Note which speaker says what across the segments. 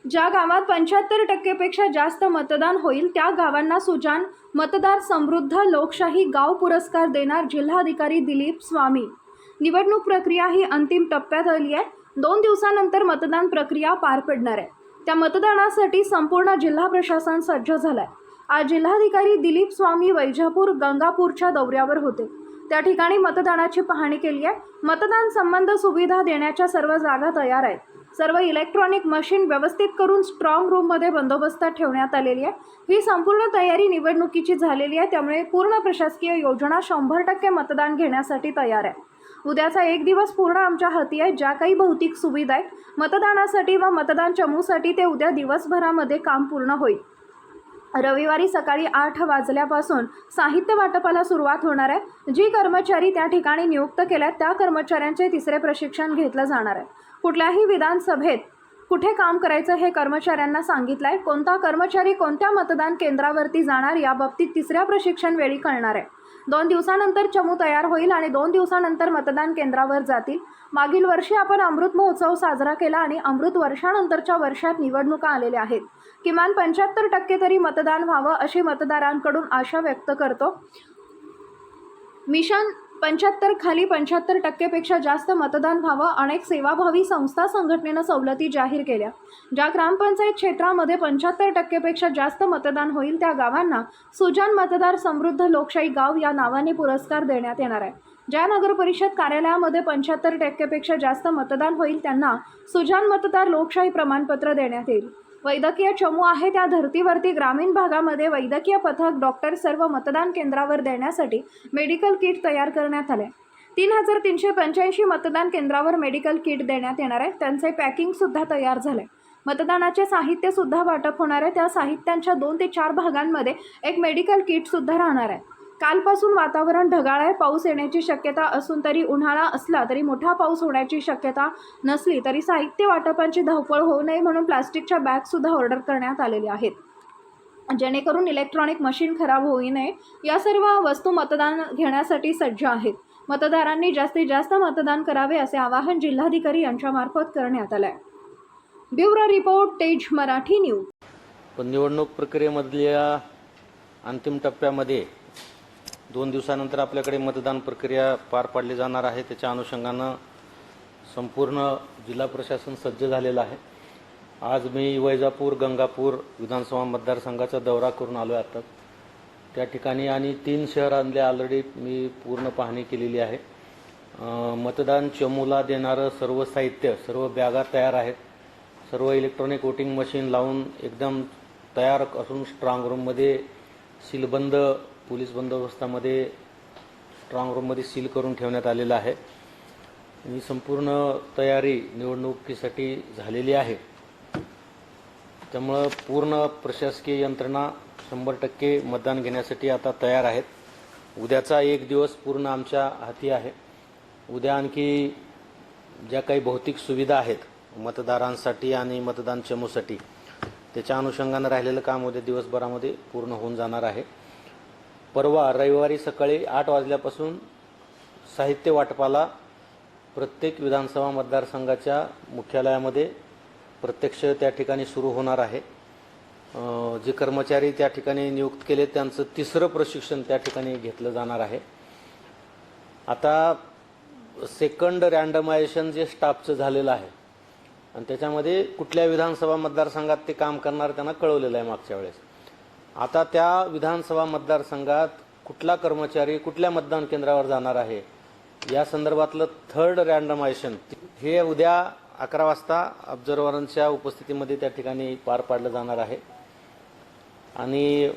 Speaker 1: ज्या गावात 75% पेक्षा जास्त मतदान होईल त्या गावांना सुजाण मतदार समृद्ध लोकशाही गाव पुरस्कार देणार जिल्हाधिकारी दिलीप स्वामी। निवडणूक प्रक्रिया ही अंतिम टप्प्यात आली आहे। 2 दिवसांनंतर मतदान प्रक्रिया पार पडणार आहे। त्या मतदानासाठी संपूर्ण जिल्हा प्रशासन सज्ज झालंय। आज जिल्हाधिकारी दिलीप स्वामी वैजापूर गंगापूरच्या दौऱ्यावर होते। त्या ठिकाणी मतदानाची पाहणी केली आहे। मतदान संबंध सुविधा देण्याच्या सर्व जागा तयार आहेत। सर्व इलेक्ट्रॉनिक मशीन व्यवस्थित करून स्ट्रॉंग रूममध्ये बंदोबस्तात ठेवण्यात आलेली आहे। ही संपूर्ण तयारी निवडणुकीची झालेली आहे, त्यामुळे पूर्ण प्रशासकीय योजना 100% मतदान घेण्यासाठी तयार आहे। उद्याचा एक दिवस पूर्ण आमच्या हाती आहे। ज्या काही भौतिक सुविधा आहेत मतदानासाठी व मतदान चमूसाठी ते उद्या दिवसभरामध्ये काम पूर्ण होईल। रविवारी सकाळी 8 वाजल्यापासून साहित्य वाटपाला सुरुवात होणार आहे। जी कर्मचारी त्या ठिकाणी नियुक्त केल्यात त्या कर्मचाऱ्यांचे तिसरे प्रशिक्षण घेतलं जाणार आहे। कुठल्याही विधानसभेत कुठे काम करायचं हे कर्मचाऱ्यांना सांगितलंय। कोणता कर्मचारी कोणत्या मतदान केंद्रावरती जाणार याबाबतीत तिसऱ्या प्रशिक्षण वेळी कळणार आहे। 2 दिवसानंतर चमू तयार होईल आणि 2 दिवसानंतर मतदान केंद्रावर जातील। मागील वर्षी आपण अमृत महोत्सव साजरा केला आणि अमृत वर्षानंतरच्या वर्षात निवडणुका आलेल्या आहेत। किमान 75% तरी मतदान व्हावं अशी मतदारांकडून आशा व्यक्त करतो। मिशन 75 खाली 75% पेक्षा जास्त मतदान व्हावं। अनेक सेवाभावी संस्था संघटनेनं सवलती जाहीर केल्या। ज्या ग्रामपंचायत क्षेत्रामध्ये 75% पेक्षा जास्त मतदान होईल त्या गावांना सुजाण मतदार समृद्ध लोकशाही गाव या नावाने पुरस्कार देण्यात येणार आहे। ज्या नगर परिषद कार्यालयामध्ये 75% पेक्षा जास्त मतदान होईल त्यांना सुजाण मतदार लोकशाही प्रमाणपत्र देण्यात येईल। वैद्यकीय चमू आहे त्या धर्तीवरती ग्रामीण भागामध्ये वैद्यकीय पथक डॉक्टर सर्व मतदान केंद्रावर देण्यासाठी मेडिकल किट तयार करण्यात आले। 3385 मतदान केंद्रावर मेडिकल किट देण्यात येणार आहे। त्यांचे पॅकिंग सुद्धा तयार झाले। मतदानाचे साहित्य सुद्धा वाटप होणार आहे। त्या साहित्यांच्या 2 ते 4 भागांमध्ये एक मेडिकल किट सुद्धा राहणार आहे। कालपासून वातावरण ढगाळ आहे। पाऊस येण्याची शक्यता असून तरी उन्हाळा असला तरी मोठा पाऊस होण्याची शक्यता नसली तरी साहित्य वाटपांची धावपळ होऊ नये म्हणून प्लास्टिकच्या बॅग सुद्धा ऑर्डर करण्यात आलेल्या आहेत, जेणेकरून इलेक्ट्रॉनिक मशीन खराब होऊ नये। या सर्व वस्तू मतदान घेण्यासाठी सज्ज आहेत। मतदारांनी जास्तीत जास्त मतदान करावे असे आवाहन जिल्हाधिकारी यांच्यामार्फत करण्यात आले आहे। ब्युरो रिपोर्ट तेज मराठी न्यूज।
Speaker 2: पण निवडणूक प्रक्रियेमधल्या अंतिम टप्प्यामध्ये 2 दिवसानंतर आपल्याकडे मतदान प्रक्रिया पार पाडली जाणार आहे। त्याच्या अनुषंगानं संपूर्ण जिल्हा प्रशासन सज्ज झालेलं आहे। आज मी वैजापूर गंगापूर विधानसभा मतदारसंघाचा दौरा करून आलो आहे आता त्या ठिकाणी आणि 3 शहरांतले ऑलरेडी मी पूर्ण पाहणी केलेली आहे। मतदान चमूला देणारं सर्व साहित्य सर्व बॅगा तयार आहेत। सर्व इलेक्ट्रॉनिक वोटिंग मशीन लावून एकदम तयार असून स्ट्रॉंग रूममध्ये सीलबंद पोलीस बंदोबस्तामध्ये स्ट्रॉंग रूममध्ये सील करून ठेवण्यात आलेलं आहे। ही संपूर्ण तयारी निवडणुकीसाठी झालेली आहे। त्यामुळे पूर्ण प्रशासकीय यंत्रणा 100% मतदान घेण्यासाठी आता तयार आहेत। उद्याचा एक दिवस पूर्ण आमच्या हाती आहे। उद्या आणखी ज्या काही भौतिक सुविधा आहेत मतदारांसाठी आणि मतदान चमूसाठी त्याच्या अनुषंगाने राहिलेलं काम उद्या दिवसभरामध्ये पूर्ण होऊन जाणार आहे। परवा रविवारी सकाळी 8 वाजल्यापासून साहित्य वाटपाला प्रत्येक विधानसभा मतदारसंघाच्या मुख्यालयामध्ये प्रत्यक्ष त्या ठिकाणी सुरू होणार आहे। जे कर्मचारी त्या ठिकाणी नियुक्त केले त्यांचं तिसरं प्रशिक्षण त्या ठिकाणी घेतलं जाणार आहे। आता सेकंड रँडमायझेशन जे स्टाफचं झालेलं आहे आणि त्याच्यामध्ये कुठल्या विधानसभा मतदारसंघात ते काम करणार त्यांना कळवलेलं आहे मागच्या वेळेस। आता त्या विधानसभा मतदारसंघात कुठला कर्मचारी कुठल्या मतदान केंद्रावर जाणार आहे या संदर्भातलं 3rd रँडमायझेशन हे उद्या 11 वाजता ऑब्झर्व्हरांच्या उपस्थितीमध्ये त्या ठिकाणी पार पाडलं जाणार आहे आणि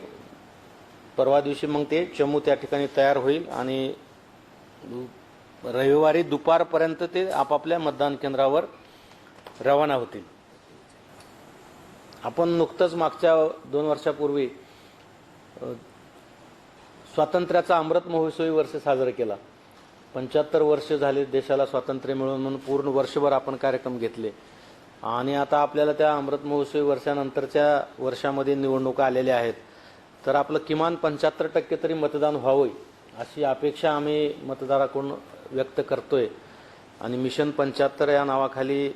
Speaker 2: परवा दिवशी मग ते चमू त्या ठिकाणी तयार होईल आणि रविवारी दुपारपर्यंत ते आपापल्या मतदान केंद्रावर रवाना होतील। आपण नुकतंच मागच्या 2 वर्षापूर्वी स्वातंत्र्याचा अमृत महोत्सवी वर्ष साजरा केला। 75 वर्ष झाले देशाला स्वातंत्र्य मिळून म्हणून पूर्ण वर्षभर आपण कार्यक्रम घेतले आणि आता आपल्याला त्या अमृत महोत्सवी वर्षानंतरच्या वर्षामध्ये निवडणुका आलेल्या आहेत। तर आपलं किमान 75% तरी मतदान व्हावं अशी अपेक्षा आम्ही मतदाराकडून व्यक्त करतोय आणि मिशन 75 या नावाखाली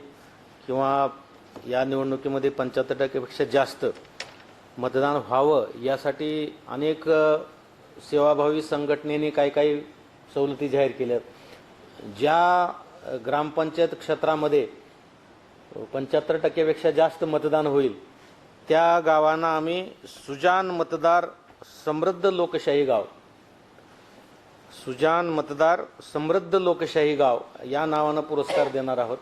Speaker 2: किंवा या निवडणुकीमध्ये 75%पेक्षा जास्त मतदान व्हावं यासाठी अनेक सेवाभावी संघटनेने काही सवलती जाहीर केल्या. ज्या ग्रामपंचायत क्षेत्रामध्ये 75%पेक्षा जास्त मतदान होईल त्या गावांना आम्ही सुजाण मतदार समृद्ध लोकशाही गाव, सुजाण मतदार समृद्ध लोकशाही गाव या नावानं पुरस्कार देणार आहोत.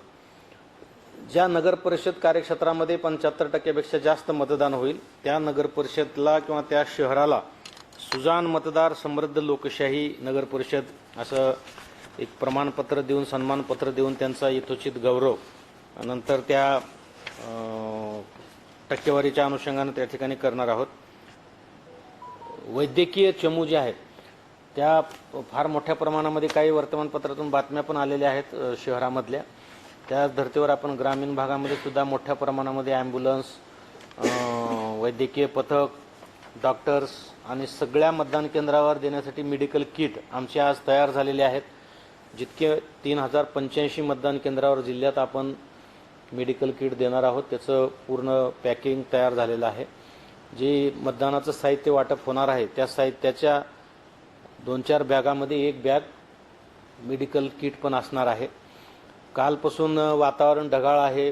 Speaker 2: ज्या नगर परिषद कार्यक्षेत्रामध्ये 75%पेक्षा जास्त मतदान होईल त्या नगर परिषदला किंवा त्या शहराला सुजाण मतदार समृद्ध लोकशाही नगर परिषद असं एक प्रमाणपत्र देऊन, सन्मानपत्र देऊन त्यांचा यथोचित गौरव नंतर त्या टक्केवारीच्या अनुषंगाने त्या ठिकाणी करणार आहोत. वैद्यकीय चमू जे आहेत त्या फार मोठ्या प्रमाणामध्ये काही वर्तमानपत्रातून बातम्या पण आलेल्या आहेत शहरामधल्या. त्या धर्तीवर आपण ग्रामीण भागामध्ये सुद्धा मोठ्या प्रमाणामध्ये ॲम्ब्युलन्स, वैद्यकीय पथक, डॉक्टर्स आणि सगळ्या मतदान केंद्रावर देण्यासाठी मेडिकल किट आमचे आज तयार झालेले आहेत. जितके 3085 मतदान केंद्रावर जिल्ह्यात आपण मेडिकल किट देणार आहोत त्याचं पूर्ण पॅकिंग तयार झालेलं आहे. जे मतदानाचं साहित्य वाटप होणार आहे त्या साहित्याच्या 2-4 बॅगामध्ये एक बॅग मेडिकल किट पण असणार आहे. कालपासून वातावरण ढगाळ आहे.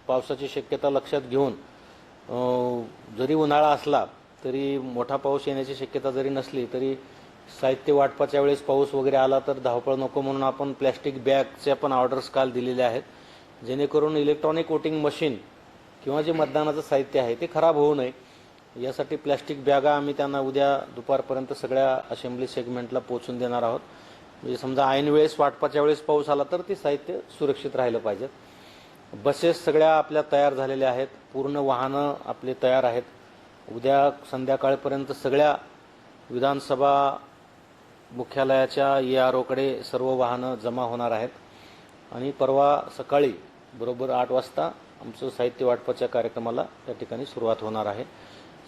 Speaker 2: पावसाची शक्यता लक्षात घेऊन जरी उन्हाळा असला तरी मोठा पाऊस येण्याची शक्यता जरी नसली तरी साहित्य वाटपाच्या वेळेस पाऊस वगैरे आला तर धावपळ नको म्हणून आपण प्लॅस्टिक बॅगच्या पण ऑर्डर्स काल दिलेल्या आहेत, जेणेकरून इलेक्ट्रॉनिक वोटिंग मशीन किंवा जे मतदानाचं साहित्य आहे ते खराब होऊ नये यासाठी प्लॅस्टिक बॅगा आम्ही त्यांना उद्या दुपारपर्यंत सगळ्या असेंब्ली सेगमेंटला पोहोचून देणार आहोत. म्हणजे समजा ऐन वेळेस वाटपाच्या वेळेस पाऊस आला तर ते साहित्य सुरक्षित राहिलं पाहिजे. बसेस सगळ्या आपल्या तयार झालेल्या आहेत, पूर्ण वाहनं आपले तयार आहेत. उद्या संध्याकाळपर्यंत सगळ्या विधानसभा मुख्यालयाच्या EROकडे सर्व वाहनं जमा होणार आहेत आणि परवा सकाळी बरोबर 8 वाजता आमचं साहित्य वाटपाच्या कार्यक्रमाला त्या ठिकाणी सुरुवात होणार आहे.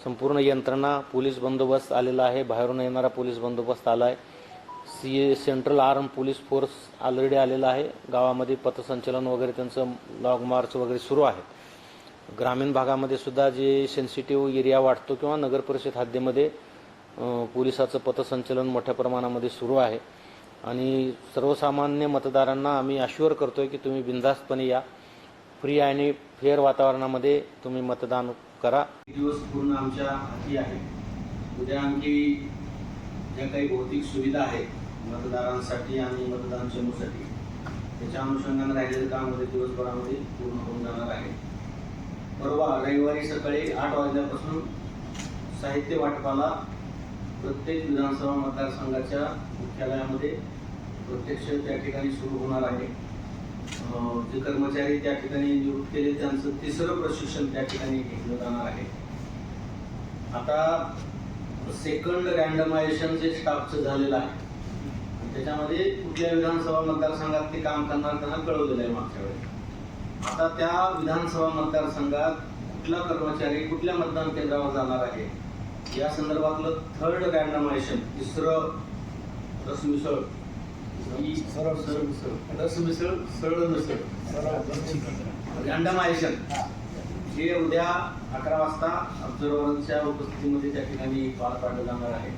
Speaker 2: संपूर्ण यंत्रणा, पोलीस बंदोबस्त आलेला आहे, बाहेरून येणारा पोलीस बंदोबस्त आला आहे. Central arm police force already आलेला आहे. गावामध्ये पथसंचलन वगैरे त्यांचं लॉंग मार्च वगैरे सुरू आहे. ग्रामीण भागामध्ये सुद्धा जे सेन्सिटिव्ह एरिया वाटतो किंवा नगर परिषद हद्दीमध्ये पोलिसाचं पथसंचलन मोठ्या प्रमाणामध्ये सुरू आहे आणि सर्वसामान्य मतदारांना आम्ही अश्युअर करतोय की तुम्ही बिनधास्तपणे या, फ्री आणि फेअर वातावरणामध्ये तुम्ही मतदान करा. दिवस पूर्ण आमच्या हाती आहे. उद्या आणखी ज्या काही भौतिक सुविधा आहेत मतदारांसाठी आणि मतदान चमूसाठी त्याच्या अनुषंगाने राहिलेलं काम उद्या दिवसभरामध्ये पूर्ण होऊन जाणार आहे. परवा रविवारी सकाळी 8 वाजल्यापासून साहित्य वाटपाला प्रत्येक विधानसभा मतदारसंघाच्या मुख्यालयामध्ये प्रत्यक्ष त्या ठिकाणी सुरू होणार आहे. जे कर्मचारी त्या ठिकाणी नियुक्त केले त्यांचं 3रं प्रशिक्षण त्या ठिकाणी घेतलं जाणार आहे. आता सेकंड रँडमायझेशन जे स्टाफचं झालेलं आहे त्याच्यामध्ये कुठल्या विधानसभा मतदारसंघात ते काम करणार त्यांना कळवलेलं आहे मागच्या वेळेस. आता त्या विधानसभा मतदारसंघात कुठला कर्मचारी कुठल्या मतदान केंद्रावर जाणार आहे या संदर्भातलं 3rd रँडमायझेशन, 3रं रसमिसळ रँडमायझेशन हे उद्या 11 वाजता ऑब्झर्व्हरच्या उपस्थितीमध्ये त्या ठिकाणी पार पाडलं जाणार आहे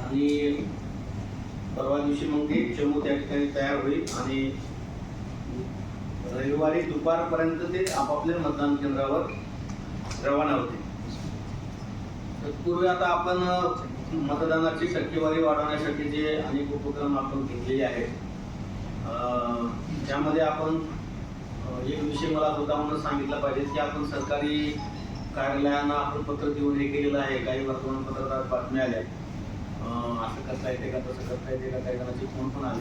Speaker 2: आणि परवा दिवशी मग ते चमू त्या ठिकाणी तयार होईल आणि रविवारी दुपारपर्यंत ते आपापल्या मतदान केंद्रावर रवाना होते. तत्पूर्वी आता आपण मतदानाची टक्केवारी वाढवण्यासाठी जे अनेक उपक्रम आपण घेतलेले आहेत त्यामध्ये आपण एक विषय मला होता म्हणून सांगितला पाहिजे की आपण सरकारी कार्यालयांना आपण पत्र देऊन हे केलेलं आहे. काही वर्तमानपत्रात बातम्या आल्या असं करता येते का तसं करता येते का, काही जणांचे फोन पण आले,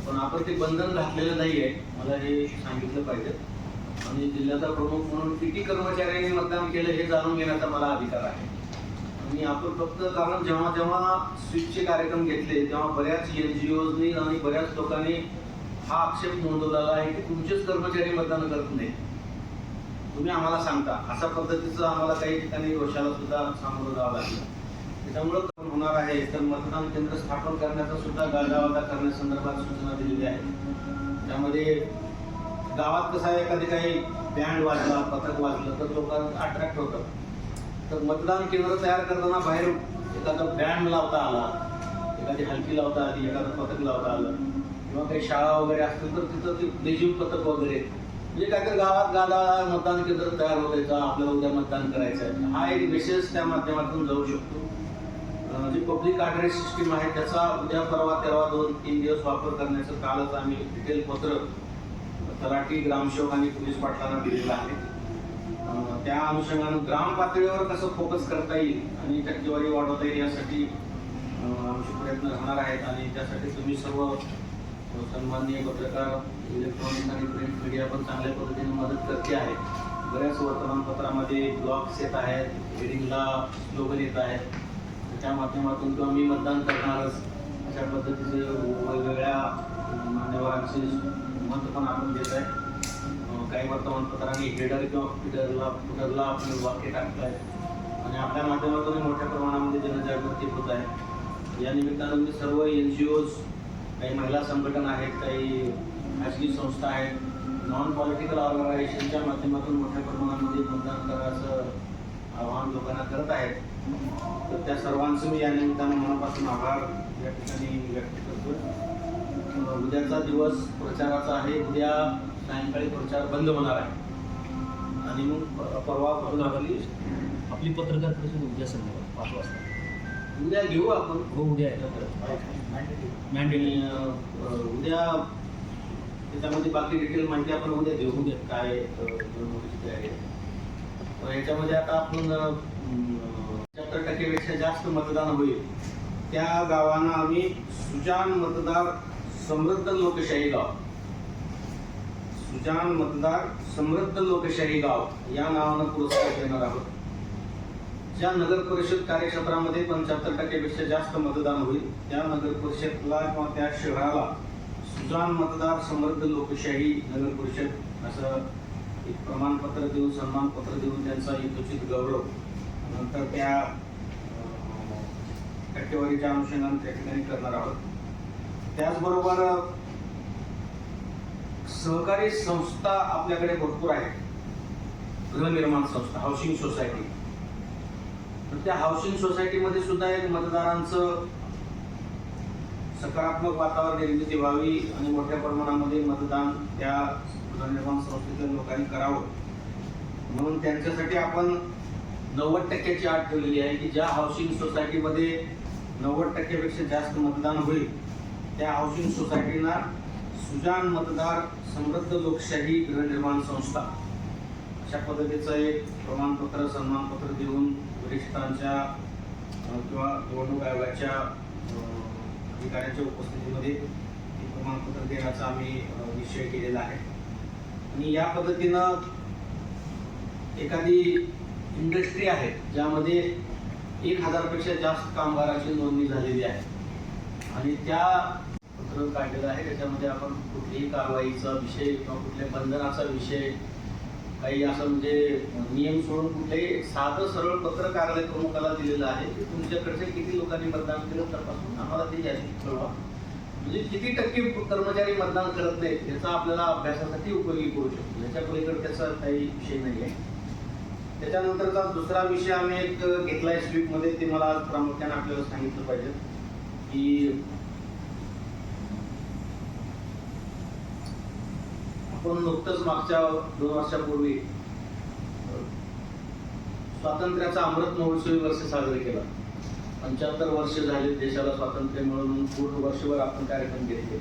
Speaker 2: पण आपण ते बंधन घातलेलं नाही आहे, मला हे सांगितलं पाहिजे. आणि जिल्ह्याचा प्रमुख म्हणून किती कर्मचाऱ्यांनी मतदान केलं हे जाणून घेण्याचा मला अधिकार आहे. आणि आपण फक्त कारण जेव्हा जेव्हा स्वीपचे कार्यक्रम घेतले तेव्हा बऱ्याच NGOजनी आणि बऱ्याच लोकांनी हा आक्षेप नोंदवलेला आहे की तुमचेच कर्मचारी मतदान करत नाही, तुम्ही आम्हाला सांगता, अशा पद्धतीचं आम्हाला काही ठिकाणी रोषाला सुद्धा सामोरं जावं लागलं. त्याच्यामुळं होणार आहे तर मतदान केंद्र स्थापन करण्याचा सुद्धा गाजावाजा करण्यासंदर्भात सूचना दिलेली आहे. त्यामध्ये गावात कसं आहे, एखादी काही बँड वाजला, पथक वाजलं तर लोकांना अट्रॅक्ट होतं. तर मतदान केंद्र तयार करताना बाहेर एखादा बँड लावता आला, एखादी हलकी लावता आली, एखादं पथक लावता आलं किंवा काही शाळा वगैरे असतील तर तिथं ते लेझिम पथक वगैरे म्हणजे काहीतरी गावात गावाला मतदान केंद्र तयार होतायचं, आपल्याला उद्या मतदान करायचं आहे, हा एक मेसेज त्या माध्यमातून जाऊ शकतो. जी पब्लिक ॲड्रेस सिस्टीम आहे त्याचा उद्या परवा 13-2-3 दिवस वापर करण्याचं कालच आम्ही डिटेल पत्र तलाठी, ग्रामसेवक आणि पोलीस पाटलांना दिलेलं आहे. त्या अनुषंगानं ग्राम पातळीवर कसं फोकस करता येईल आणि टक्केवारी वाढवता येईल यासाठी आमचे प्रयत्न राहणार आहेत. आणि त्यासाठी तुम्ही सर्व सन्माननीय पत्रकार, इलेक्ट्रॉनिक आणि प्रिंट मीडिया पण चांगल्या पद्धतीने मदत करते आहे. बऱ्याच वर्तमानपत्रामध्ये ब्लॉग्स येत आहेत, हेडिंगला स्लोगन येत आहेत, त्या माध्यमातून किंवा मी मतदान करणारच अशा पद्धतीचे वेगवेगळ्या मान्यवरांचे मत पण आपण देत आहे. काही वर्तमानपत्रांनी हेडर किंवा फुटरला आपण वाक्य टाकत आहे आणि आपल्या माध्यमातून मोठ्या प्रमाणामध्ये जनजागृती होत आहे. या निमित्तानं मी सर्व NGOज, काही महिला संघटना आहेत, काही खाजगी संस्था आहेत, नॉन पॉलिटिकल ऑर्गनायझेशनच्या माध्यमातून मोठ्या प्रमाणामध्ये मतदान करण्याचं आवाहन लोकांना करत आहेत. तर त्या सर्वांचं मी या निमित्तानं मनापासून आभार या ठिकाणी व्यक्त करतो. उद्याचा दिवस प्रचाराचा आहे. उद्या सायंकाळी प्रचार बंद होणार आहे आणि मग परवापासून
Speaker 3: आपली पत्रकार परिषद उद्या संध्याकाळी 5 वाजता
Speaker 2: उद्या घेऊ आपण.
Speaker 3: हो, उद्या आहे
Speaker 2: आणि उद्या त्याच्यामध्ये बाकी डिटेल माहिती आपण उद्या देऊ.
Speaker 3: उद्या
Speaker 2: काय निवडणुकीची तयारी आहे. याच्यामध्ये आता आपण 75% पेक्षा जास्त मतदान होईल त्या गावांना आम्ही सुजाण मतदार समृद्ध लोकशाही गाव, सुजाण मतदार समृद्ध लोकशाही गाव या नावानं पुरस्कार देणार आहोत. ज्या नगर परिषद कार्यक्षेत्रामध्ये 75% पेक्षा जास्त मतदान होईल त्या नगर परिषदला किंवा त्या शहराला सुजाण मतदार समृद्ध लोकशाही नगर परिषद असं एक प्रमाणपत्र देऊन, सन्मानपत्र देऊन त्यांचा यथोचित गौरव नंतर त्या टक्केवारीच्या अनुषंगाने त्या ठिकाणी करणार आहोत. त्याचबरोबर सहकारी संस्था आपल्याकडे भरपूर आहेत. गृहनिर्माण संस्था, हाऊसिंग सोसायटी, तर त्या हाऊसिंग सोसायटीमध्ये सुद्धा एक मतदारांचं सकारात्मक वातावरण निर्मिती व्हावी आणि मोठ्या प्रमाणामध्ये मतदान त्या गृहनिर्माण संस्थेच्या लोकांनी करावं म्हणून त्यांच्यासाठी आपण 90% अट ठेवलेली आहे की ज्या हाऊसिंग सोसायटीमध्ये 90% पेक्षा जास्त मतदान होईल त्या हाऊसिंग सोसायटीना सुजाण मतदार समृद्ध लोकशाही गृहनिर्माण संस्था अशा पद्धतीचं एक प्रमाणपत्र, सन्मानपत्र देऊन वरिष्ठांच्या किंवा निवडणूक आयोगाच्या अधिकाऱ्यांच्या उपस्थितीमध्ये हे प्रमाणपत्र देण्याचा आम्ही निश्चय केलेला आहे. आणि या पद्धतीनं एखादी इंडस्ट्री आहे ज्यामध्ये 1000 पेक्षा जास्त कामगारांची नोंदणी झालेली आहे आणि त्या पत्र काढलेलं आहे त्याच्यामध्ये आपण कुठल्याही कारवाईचा विषय किंवा कुठल्या बंधनाचा विषय काही असं म्हणजे नियम सोडून कुठलेही साधं सरळ पत्र कार्यालय प्रमुखाला दिलेलं आहे की तुमच्याकडचे किती लोकांनी मतदान केलं तपासून आम्हाला ते यादी कळवा. म्हणजे किती टक्के कर्मचारी मतदान करत नाहीत याचा आपल्याला अभ्यासासाठी उपयोगी करू शकतो. याच्या पलीकडे त्याचा काही विषय नाही आहे. त्याच्यानंतरचा दुसरा विषय आम्ही एक घेतलाय स्वीपमध्ये, ते मला आज प्रामुख्याने आपल्याला सांगितलं पाहिजे की आपण नुकतंच मागच्या 2 वर्षापूर्वी स्वातंत्र्याचा अमृत महोत्सवी वर्ष साजरे केला. 75 वर्ष झाले देशाला स्वातंत्र्य मिळून. पूर्ण वर्षभर आपण कार्यक्रम घेतले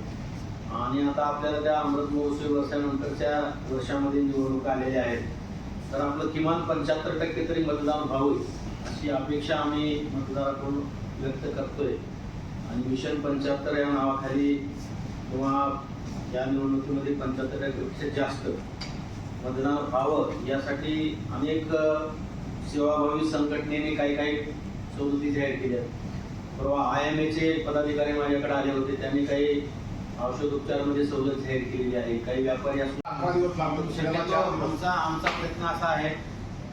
Speaker 2: आणि आता आपल्याला त्या अमृत महोत्सवी वर्षानंतरच्या वर्षामध्ये निवडणुका आलेल्या आहेत. तर आपलं किमान 75% तरी मतदान व्हावं अशी अपेक्षा आम्ही मतदाराकडून व्यक्त करतोय. आणि मिशन 75 या नावाखाली किंवा या निवडणुकीमध्ये 75% जास्त मतदान व्हावं यासाठी अनेक सेवाभावी संघटनेने काही सवलती जाहीर केल्या. परवा IMAचे पदाधिकारी माझ्याकडे आले होते, त्यांनी काही औषध उपचारामध्ये सवलत जाहीर केलेली आहे. काही व्यापारी आमचा प्रयत्न असा आहे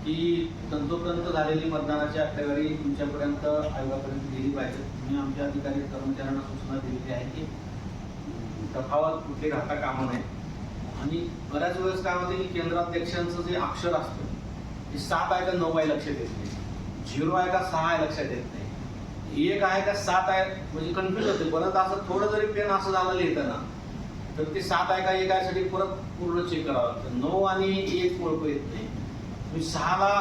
Speaker 2: की तंतोतंत झालेली मतदानाची आकडेवारी तुमच्यापर्यंत आयोगापर्यंत दिली पाहिजे. मी आमच्या अधिकारी कर्मचाऱ्यांना सूचना दिलेली आहे की तफावत कुठे राहता कामा नये आणि बऱ्याच वेळेस काय होतं की केंद्राध्यक्षांचं जे अक्षर असतं ते 7 आहे का 9 आहे लक्षात येत नाही, 0 आहे का 6 आहे लक्षात येत नाही, 1 आहे का 7 आहे म्हणजे कन्फ्युज होते. परत असं थोडं जरी पेन असं झालं लिहिताना तर ते 7 आहे का 1 आहे साठी परत पूर्ण चेक करावं लागतं. 9 आणि 1 ओळखू येत नाही. तुम्ही 6ला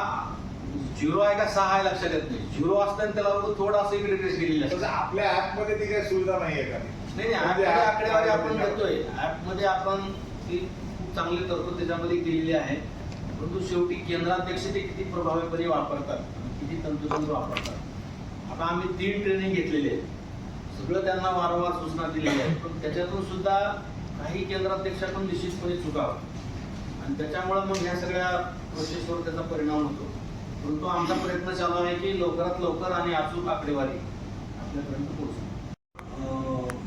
Speaker 2: 0 आहे का 6 आहे लक्षात येत नाही. 0 असताना त्याला थोडं असं इकडे ट्रेस केलेलं असतं.
Speaker 4: आपल्या ऍपमध्ये ती काही सुविधा नाहीये का?
Speaker 2: नाही ऍपमध्ये आकडेवारी आपण देतोय. ऍपमध्ये आपण ती खूप चांगली तरतूद त्याच्यामध्ये केलेली आहे. परंतु शेवटी केंद्राध्यक्ष ते किती प्रभावीपणे वापरतात, किती तंतोतंत वापरतात. आता आम्ही 3 ट्रेनिंग घेतलेली आहे. सगळं त्यांना वारंवार सूचना दिलेल्या आहेत. पण त्याच्यातून सुद्धा काही केंद्राध्यक्षातून निश्चितपणे चुकावं आणि त्याच्यामुळे मग ह्या सगळ्या प्रोसेसवर त्याचा परिणाम होतो. परंतु आमचा प्रयत्न चालू आहे की लवकरात लवकर आणि अचूक आकडेवारी आपल्यापर्यंत पोहोचतो.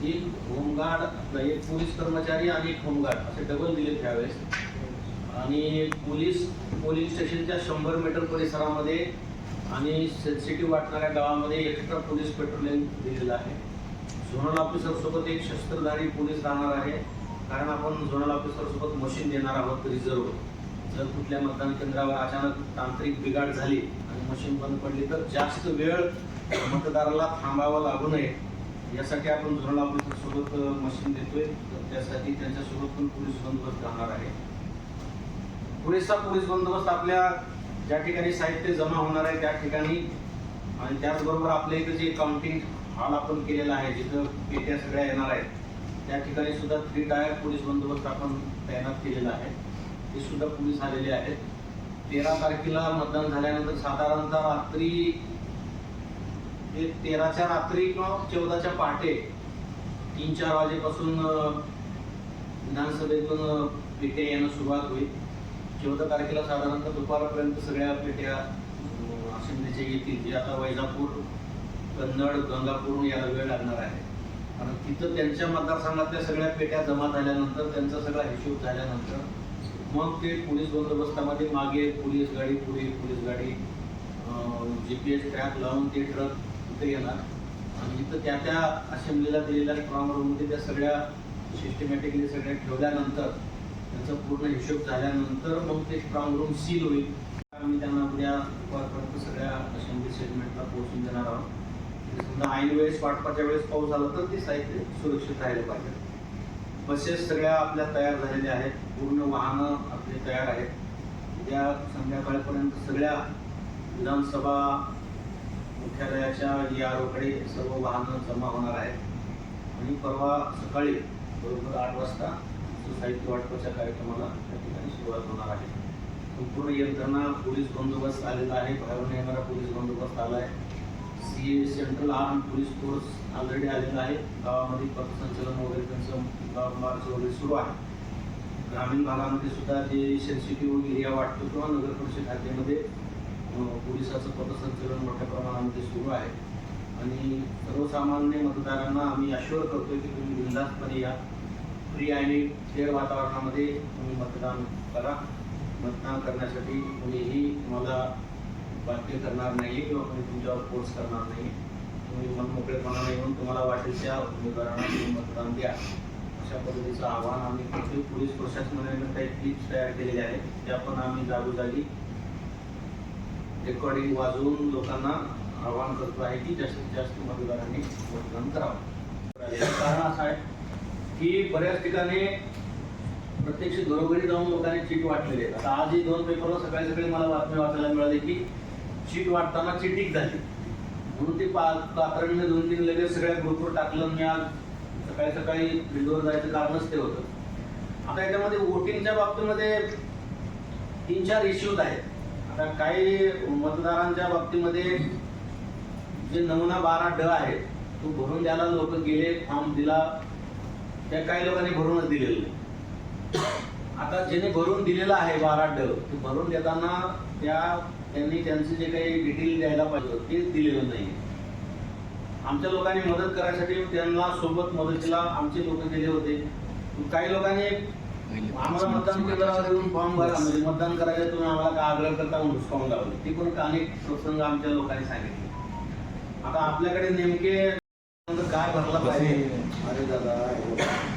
Speaker 2: एक होमगार्ड, एक पोलीस कर्मचारी आणि एक होमगार्ड असे डबल दिले त्यावेळेस. आणि पोलीस स्टेशनच्या 100 मीटर परिसरामध्ये आणि सेन्सिटिव्ह वाटणाऱ्या गावामध्ये एक्स्ट्रा पोलीस पेट्रोलिंग दिलेलं आहे. झोनल ऑफिसर सोबत एक शस्त्रधारी पोलीस राहणार आहे, कारण आपण झोनल ऑफिसर सोबत मशीन देणार आहोत रिझर्व. जर कुठल्या मतदान केंद्रावर अचानक तांत्रिक बिघाड झाली आणि मशीन बंद पडली तर जास्त वेळ मतदाराला थांबावं लागू नये यासाठी आपण झोनल ऑफिसर सोबत मशीन देतोय. तर त्यासाठी त्यांच्यासोबत पण पोलीस बंदोबस्त राहणार आहे. पुरेसा पोलीस बंदोबस्त आपल्या ज्या ठिकाणी साहित्य जमा होणार आहे त्या ठिकाणी आणि त्याचबरोबर आपल्या इथं जे काउंटिंग हॉल आपण केलेला आहे, जिथं पेट्या सगळ्या येणार आहेत त्या ठिकाणी सुद्धा 3 टायर पोलीस बंदोबस्त आपण तैनात केलेला आहे. ते सुद्धा पोलीस आलेले आहेत. 13 तारखेला मतदान झाल्यानंतर साधारणतः रात्री 13च्या रात्री किंवा 14च्या पहाटे 3-4 वाजेपासून विधानसभेतून पेट्या येणं सुरुवात होईल. 14 तारखेला साधारणतः दुपारपर्यंत सगळ्या पेट्या असेंब्लीच्या येतील. जे आता वैजापूर, कन्नड, गंगापूर याला वेळ लागणार आहे. कारण तिथं त्यांच्या मतदारसंघातल्या सगळ्या पेट्या जमा झाल्यानंतर त्यांचा सगळा हिशोब झाल्यानंतर मग ते पोलीस बंदोबस्तामध्ये मागे पोलीस गाडी, पुढे पोलीस गाडी, GPS ट्रॅक लावून ते ट्रक तिथे येणार आणि इथं त्या असेंब्लीला दिलेल्या स्ट्रॉंग रूममध्ये त्या सगळ्या सिस्टमॅटिकली सगळ्या ठेवल्यानंतर त्यांचा पूर्ण हिशोब झाल्यानंतर मग ते स्ट्रॉंग रूम सील होईल. आम्ही त्यांना उद्या दुपारपर्यंत सगळ्या असेंब्ली सेगमेंटला पोहोचून देणार आहोत. समजा ऐन वेळेस वाटपाच्या वेळेस पाऊस आला तर ते साहित्य सुरक्षित राहिलं पाहिजे. बसेस सगळ्या आपल्या तयार झालेल्या आहेत. पूर्ण वाहनं आपले तयार आहेत. उद्या संध्याकाळपर्यंत सगळ्या विधानसभा मुख्यालयाच्या यारोकडे सर्व वाहनं जमा होणार आहेत आणि परवा सकाळी बरोबर 8 वाजता साहित्य वाटपाच्या कार्यक्रमाला त्या ठिकाणी सुरुवात होणार आहे. संपूर्ण यंत्रणा पोलीस बंदोबस्त आलेला आहे. बाहेरून येणारा पोलीस बंदोबस्त आला आहे. Central arm police force already आलेला आहे. गावामध्ये पथसंचलन वगैरे त्यांचं मार्च वगैरे सुरू आहे. ग्रामीण भागामध्ये सुद्धा जे सेन्सिटिव्ह एरिया वाटतो किंवा नगर परिषद हद्दीमध्ये पोलिसाचं पथसंचलन मोठ्या प्रमाणामध्ये सुरू आहे आणि सर्वसामान्य मतदारांना आम्ही अश्युअर करतोय की तुम्ही बिनधास्तपणे या. फ्री आणि फेअर वातावरणामध्ये तुम्ही मतदान करा. मतदान करण्यासाठी कोणीही तुम्हाला बाध्य करणार नाही किंवा कोणी तुमच्यावर फोर्स करणार नाही. तुम्ही मनमोकळेपणाने येऊन तुम्हाला वाटेल त्या उमेदवारांना तुम्ही मतदान द्या. अशा पद्धतीचं आव्हान आम्ही करतोय. पोलीस प्रशासनाने काही क्लिप्स तयार केलेल्या आहेत त्या पण आम्ही जागोजागी रेकॉर्डिंग वाजवून लोकांना आवाहन करतो आहे की जास्तीत जास्त मतदारांनी मतदान करावं. कारण असं आहे की बऱ्याच ठिकाणी प्रत्यक्ष घरोघरी जाऊन लोकांनी चीट वाटलेले आहेत. आता आजही 2 पेपरवर सकाळी सकाळी मला बातमी वाचायला मिळाली की चीट वाटताना चिटिंग झाली म्हणून ते कातरणीने 2-3 लगेच सगळ्या ग्रुपवर टाकलं. मी आज सकाळी सकाळी विंडोवर जायचं कारणच ते होतं. आता याच्यामध्ये वोटिंगच्या बाबतीमध्ये 3-4 इश्यूज आहेत. आता काही मतदारांच्या बाबतीमध्ये जे नमुना 12D आहे तो भरून द्यायला लोक गेले, फॉर्म दिला, त्या काही लोकांनी भरूनच दिलेलं. आता ज्याने भरून दिलेलं आहे 12D ते भरून देताना त्यांनी त्यांचे जे काही डिटेल द्यायला पाहिजे तेच दिलेलं नाही. आमच्या लोकांनी मदत करायसाठी त्यांना सोबत मदतीला आमचे लोक गेले होते. काही लोकांनी आम्हाला मतदान केंद्रावर येऊन फॉर्म भरा म्हणजे मतदान करायचं तुम्ही आम्हाला का आग्रह करता म्हणून हुसकावून लावले. ते पण अनेक प्रसंग आमच्या लोकांनी सांगितले. आता आपल्याकडे नेमके काय भरला पाहिजे?
Speaker 5: अरे दादा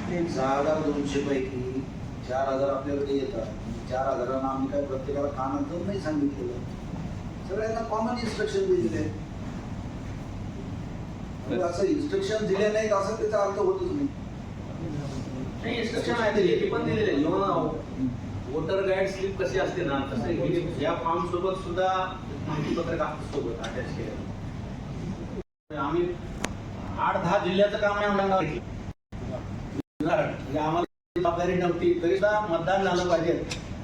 Speaker 5: 6,200 पैकी 4,000 आपल्याकडे येतात. 4,000 आम्ही काय प्रत्येकाला कानातून नाही सांगितलेलं, सगळ्यांना कॉमन इन्स्ट्रक्शन दिलेले आहेत. म्हणजे असं इन्स्ट्रक्शन दिले नाहीत असं त्याचा अर्थ होतच नाही.
Speaker 3: नाही इन्स्ट्रक्शन आहे ते पण दिलेले आहे. वोटर गाईड स्लिप कशी असते ना तसं या फॉर्म सोबत सुद्धा माहिती पत्रक सोबत अटॅच केलं. आम्ही 8-10 जिल्ह्याचं काम आहे म्हणून म्हणजे आम्हाला जबाबदारी नव्हती तरी सुद्धा मतदान झालं पाहिजे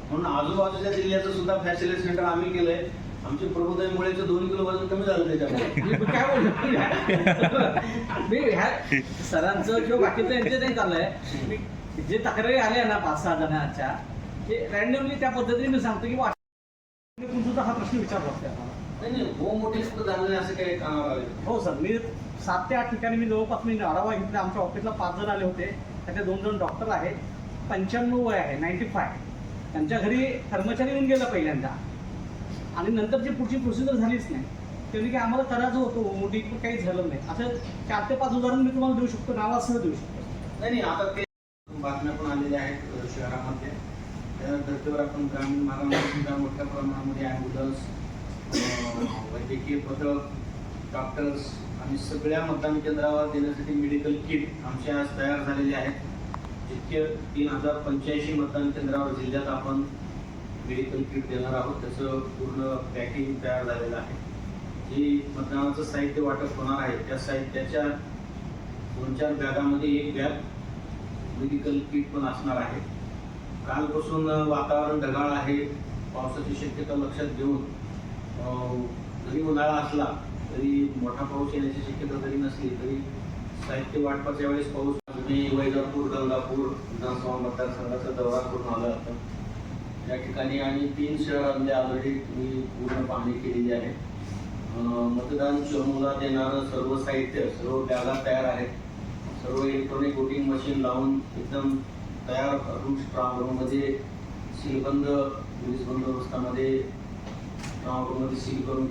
Speaker 3: म्हणून आजूबाजूच्या जिल्ह्याचं सुद्धा फॅसिलिटी सेंटर आम्ही केलंय. आमचे प्रबोधन मुळेचं 2 किलो वजन कमी झालं त्याच्यामुळे.
Speaker 6: काय बोलतो ह्या सरांचं किंवा बाकीचं यांचे नाही चाललंय. जे तक्रारी आल्या ना 5-6 जणांच्या ते रॅन्डमली त्या पद्धतीने मी सांगतो की तुमचा हा प्रश्न विचारला
Speaker 3: नाही हो मोठी सुद्धा झालं नाही असं काही कामावर आलं.
Speaker 6: हो सर, मी 7 ते 8 ठिकाणी मी जवळपास मी आढावा घेतला. आमच्या ऑफिसला 5 जण आले होते. त्याचे 2 जण डॉक्टर आहेत. 95 वय आहे, 95. त्यांच्या घरी कर्मचारी येऊन गेला पहिल्यांदा आणि नंतरची पुढची प्रोसिजर झालीच नाही. त्यांनी की आम्हाला करायचं होतं मोठी पण काहीच झालं नाही. असं 4 ते 5 उदाहरण मी तुम्हाला देऊ शकतो, नावासह देऊ शकतो.
Speaker 3: नाही आता ते बातम्या पण आलेल्या आहेत शहरामध्ये. त्या धर्तीवर आपण ग्रामीण भागामध्ये सुद्धा मोठ्या प्रमाणामध्ये ॲम्ब्युलन्स, वैद्यकीय पथक, डॉक्टर्स आणि सगळ्या मतदान केंद्रावर देण्यासाठी मेडिकल किट आमच्या आज तयार झालेले आहेत. जितके 3085 मतदान केंद्रावर जिल्ह्यात आपण मेडिकल किट देणार आहोत त्याचं पूर्ण पॅकिंग तयार झालेलं आहे. जी मतदानाचं साहित्य वाटप होणार आहे त्या साहित्याच्या 2-4 बॅगामध्ये एक बॅग मेडिकल किट पण असणार आहे. कालपासून वातावरण ढगाळ आहे. पावसाची शक्यता लक्षात घेऊन जरी उन्हाळा असला तरी मोठा पाऊस येण्याची शक्यता जरी नसली तरी साहित्य वाटपाच्या वेळेस पाऊस मी वैजापूर, गंगापूर विधानसभा मतदारसंघाचा दौरा करून आलो होतो. या ठिकाणी आणि 3 शहरांमध्ये ऑलरेडी मी पूर्ण पाहणी केलेली आहे. मतदान चमूला देणारं सर्व साहित्य, सर्व बॅगा तयार आहेत. सर्व इलेक्ट्रॉनिक वोटिंग मशीन लावून एकदम तयार रूम स्ट्रॉंग रूममध्ये सीलबंद पोलीस बंदोबस्तामध्ये स्ट्रॉंग रूममध्ये सील करून